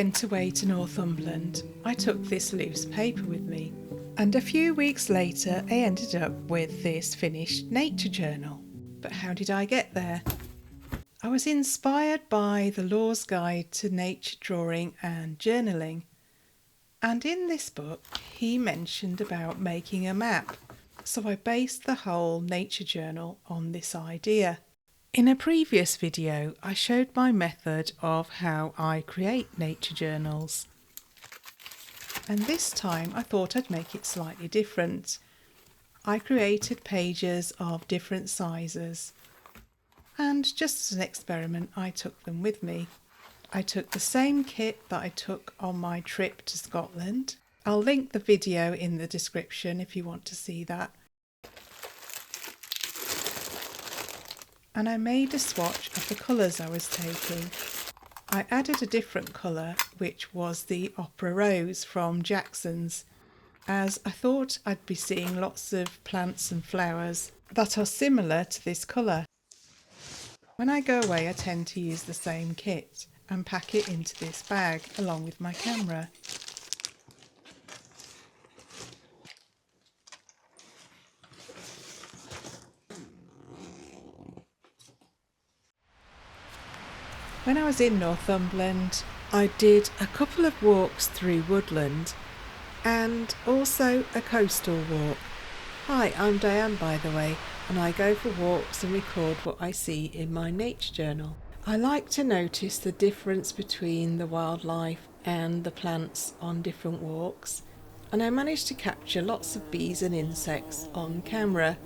went away to Northumberland, I took this loose paper with me, and a few weeks later I ended up with this finished nature journal. But how did I get there? I was inspired by the Law's Guide to Nature Drawing and Journaling, and in this book he mentioned about making a map, so I based the whole nature journal on this idea. In a previous video I showed my method of how I create nature journals, and this time I thought I'd make it slightly different. I created pages of different sizes, and just as an experiment I took them with me. I took the same kit that I took on my trip to Scotland. I'll link the video in the description if you want to see that. And I made a swatch of the colours I was taking. I added a different colour, which was the Opera Rose from Jackson's, as I thought I'd be seeing lots of plants and flowers that are similar to this colour. When I go away I tend to use the same kit and pack it into this bag along with my camera. When I was in Northumberland, I did a couple of walks through woodland and also a coastal walk. Hi, I'm Diane by the way, and I go for walks and record what I see in my nature journal. I like to notice the difference between the wildlife and the plants on different walks, and I managed to capture lots of bees and insects on camera.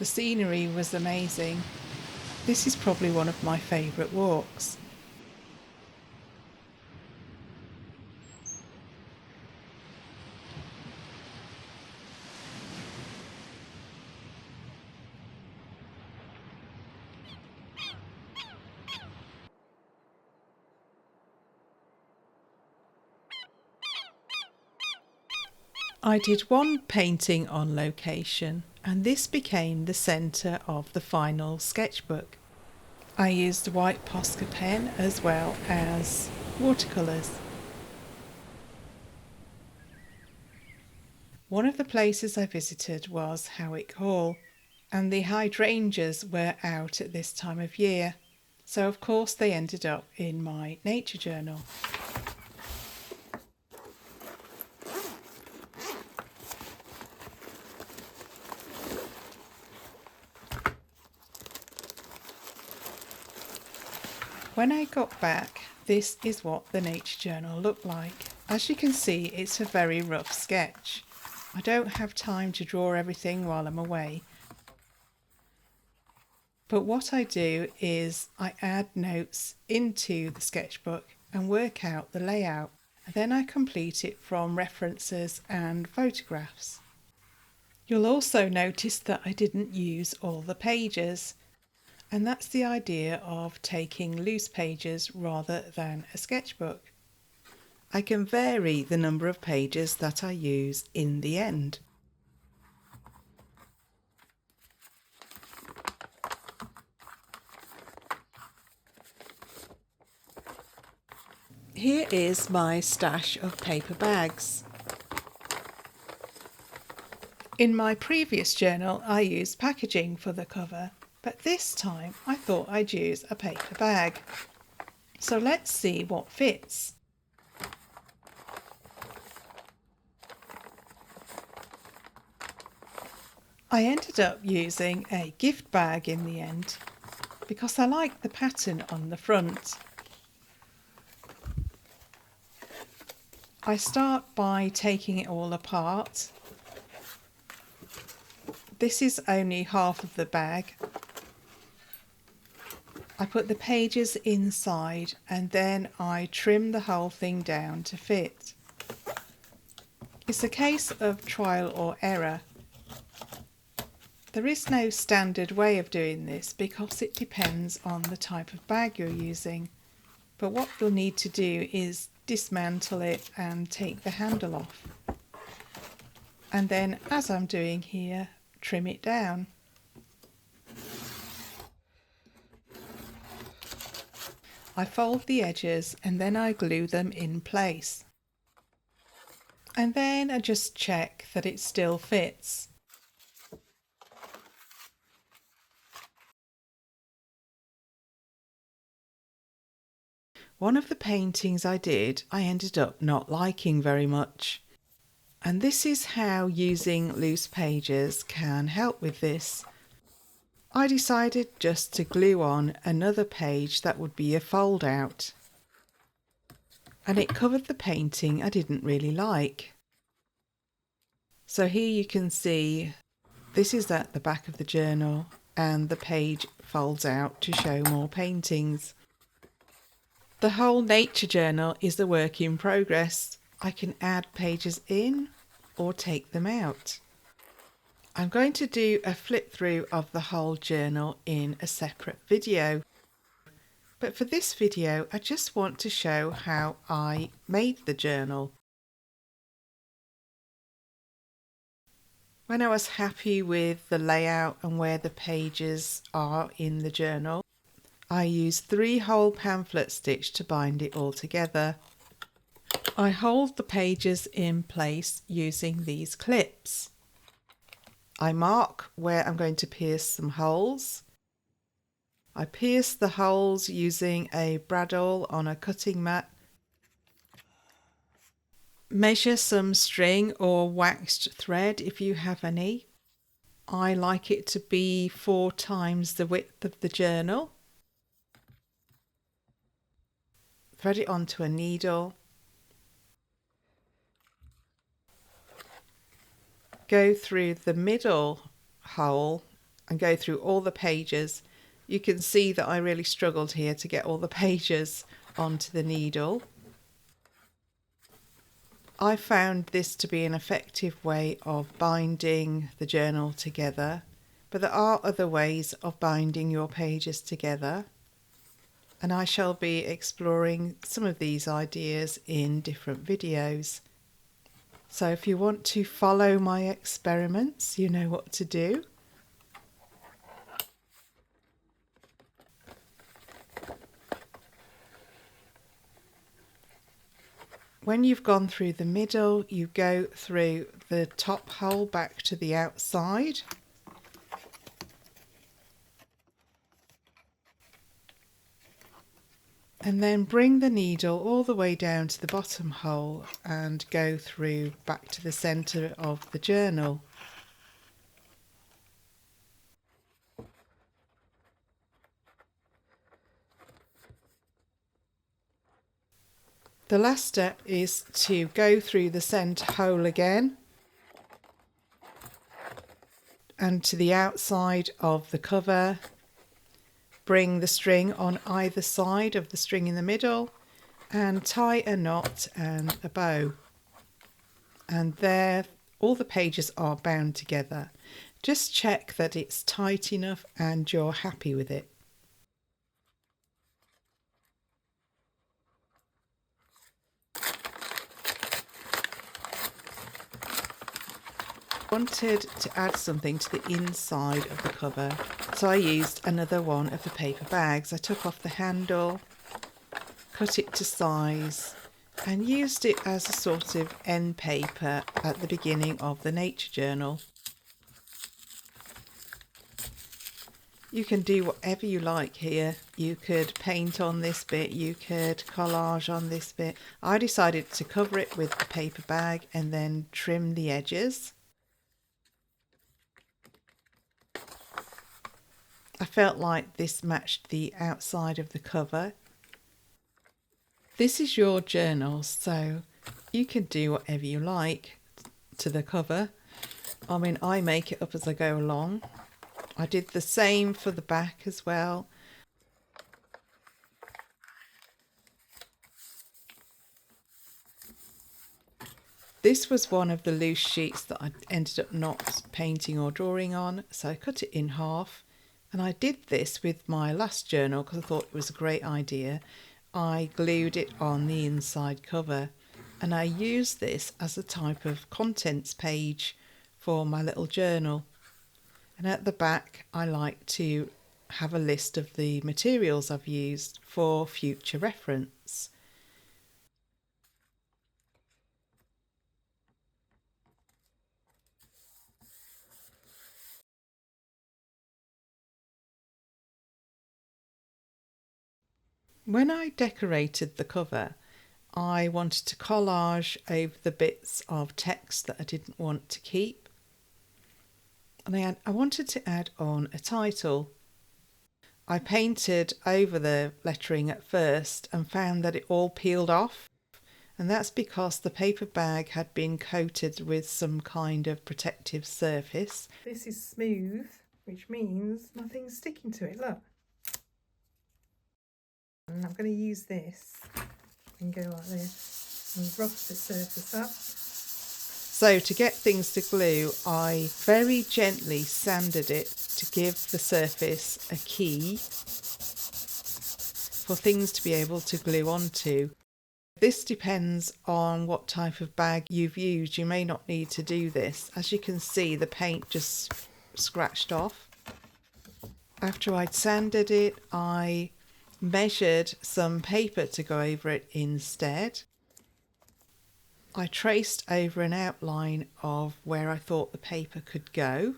The scenery was amazing. This is probably one of my favourite walks. I did one painting on location, and this became the centre of the final sketchbook. I used a white Posca pen as well as watercolours. One of the places I visited was Howick Hall, and the hydrangeas were out at this time of year, so of course they ended up in my nature journal. When I got back, this is what the nature journal looked like. As you can see, it's a very rough sketch. I don't have time to draw everything while I'm away. But what I do is I add notes into the sketchbook and work out the layout. And then I complete it from references and photographs. You'll also notice that I didn't use all the pages. And that's the idea of taking loose pages rather than a sketchbook. I can vary the number of pages that I use in the end. Here is my stash of paper bags. In my previous journal I used packaging for the cover, but this time I thought I'd use a paper bag. So let's see what fits. I ended up using a gift bag in the end because I like the pattern on the front. I start by taking it all apart. This is only half of the bag. I put the pages inside and then I trim the whole thing down to fit. It's a case of trial or error. There is no standard way of doing this because it depends on the type of bag you're using. But what you'll need to do is dismantle it and take the handle off. And then, as I'm doing here, trim it down. I fold the edges and then I glue them in place. And then I just check that it still fits. One of the paintings I did, I ended up not liking very much. And this is how using loose pages can help with this. I decided just to glue on another page that would be a fold out. And it covered the painting I didn't really like. So here you can see this is at the back of the journal and the page folds out to show more paintings. The whole nature journal is a work in progress. I can add pages in or take them out. I'm going to do a flip through of the whole journal in a separate video. But for this video, I just want to show how I made the journal. When I was happy with the layout and where the pages are in the journal, I used 3 hole pamphlet stitch to bind it all together. I hold the pages in place using these clips. I mark where I'm going to pierce some holes. I pierce the holes using a bradawl on a cutting mat. Measure some string or waxed thread if you have any. I like it to be 4 times the width of the journal. Thread it onto a needle. Go through the middle hole and go through all the pages. You can see that I really struggled here to get all the pages onto the needle. I found this to be an effective way of binding the journal together, but there are other ways of binding your pages together, and I shall be exploring some of these ideas in different videos. So if you want to follow my experiments, you know what to do. When you've gone through the middle, you go through the top hole back to the outside. And then bring the needle all the way down to the bottom hole and go through back to the centre of the journal. The last step is to go through the centre hole again and to the outside of the cover. Bring the string on either side of the string in the middle and tie a knot and a bow. And there all the pages are bound together. Just check that it's tight enough and you're happy with it. I wanted to add something to the inside of the cover, so I used another one of the paper bags. I took off the handle, cut it to size and used it as a sort of end paper at the beginning of the nature journal. You can do whatever you like here. You could paint on this bit, you could collage on this bit. I decided to cover it with a paper bag and then trim the edges. I felt like this matched the outside of the cover. This is your journal, so you can do whatever you like to the cover. I mean, I make it up as I go along. I did the same for the back as well. This was one of the loose sheets that I ended up not painting or drawing on, so I cut it in half. And I did this with my last journal because I thought it was a great idea. I glued it on the inside cover and I used this as a type of contents page for my little journal. And at the back I like to have a list of the materials I've used for future reference. When I decorated the cover, I wanted to collage over the bits of text that I didn't want to keep. And I wanted to add on a title. I painted over the lettering at first and found that it all peeled off. And that's because the paper bag had been coated with some kind of protective surface. This is smooth, which means nothing's sticking to it, look. And I'm going to use this and go like this and rough the surface up. So to get things to glue, I very gently sanded it to give the surface a key for things to be able to glue onto. This depends on what type of bag you've used. You may not need to do this. As you can see, the paint just scratched off. After I'd sanded it, I measured some paper to go over it instead. I traced over an outline of where I thought the paper could go.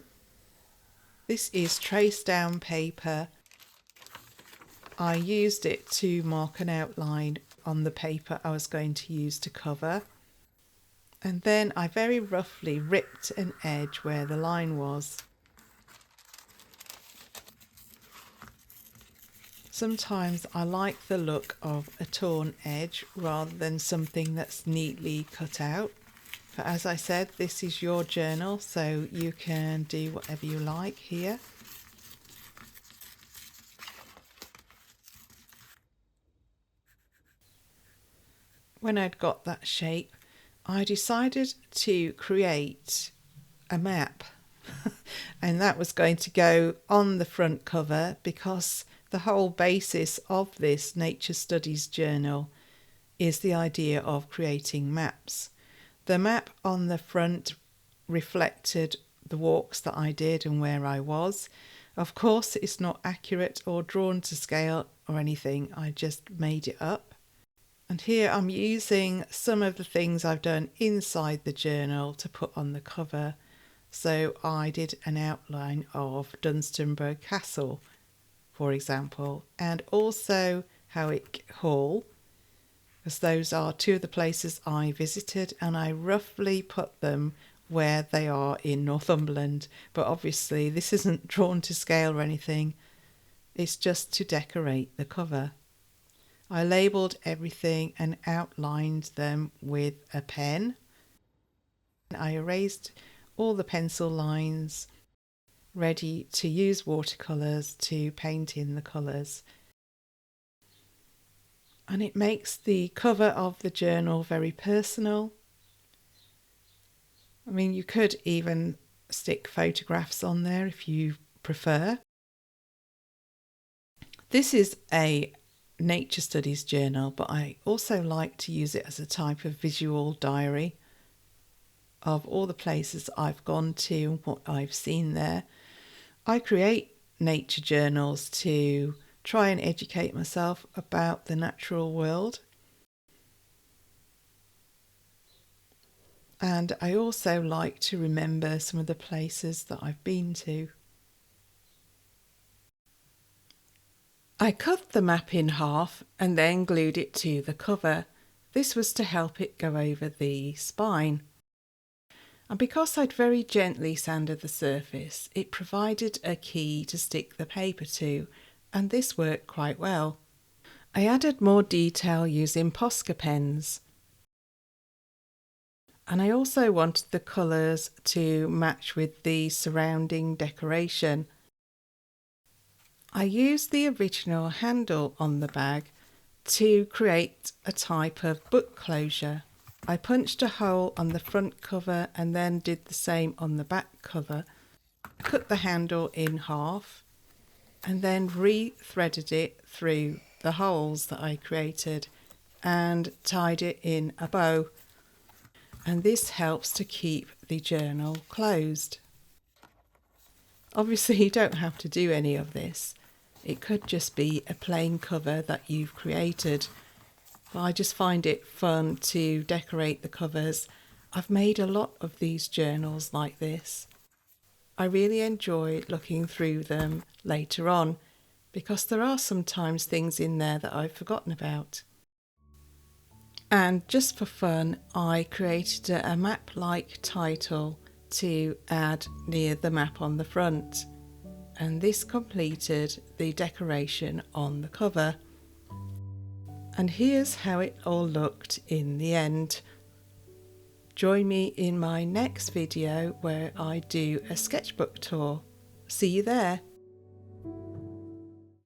This is traced down paper. I used it to mark an outline on the paper I was going to use to cover. And then I very roughly ripped an edge where the line was. Sometimes I like the look of a torn edge rather than something that's neatly cut out. But as I said, this is your journal, so you can do whatever you like here. When I'd got that shape, I decided to create a map. And that was going to go on the front cover because the whole basis of this Nature Studies journal is the idea of creating maps. The map on the front reflected the walks that I did and where I was. Of course, it's not accurate or drawn to scale or anything. I just made it up. And here I'm using some of the things I've done inside the journal to put on the cover. So I did an outline of Dunstanburgh Castle, for example, and also Howick Hall, as those are two of the places I visited, and I roughly put them where they are in Northumberland. But obviously this isn't drawn to scale or anything. It's just to decorate the cover. I labelled everything and outlined them with a pen. I erased all the pencil lines, ready to use watercolours to paint in the colours. And it makes the cover of the journal very personal. I mean, you could even stick photographs on there if you prefer. This is a Nature Studies journal, but I also like to use it as a type of visual diary of all the places I've gone to and what I've seen there. I create nature journals to try and educate myself about the natural world. And I also like to remember some of the places that I've been to. I cut the map in half and then glued it to the cover. This was to help it go over the spine. And because I'd very gently sanded the surface, it provided a key to stick the paper to, and this worked quite well. I added more detail using Posca pens. And I also wanted the colours to match with the surrounding decoration. I used the original handle on the bag to create a type of book closure. I punched a hole on the front cover and then did the same on the back cover. Cut the handle in half and then re-threaded it through the holes that I created and tied it in a bow. And this helps to keep the journal closed. Obviously you don't have to do any of this, It could just be a plain cover that you've created. But I just find it fun to decorate the covers. I've made a lot of these journals like this. I really enjoy looking through them later on because there are sometimes things in there that I've forgotten about. And just for fun, I created a map-like title to add near the map on the front, and this completed the decoration on the cover. And here's how it all looked in the end. Join me in my next video where I do a sketchbook tour. See you there.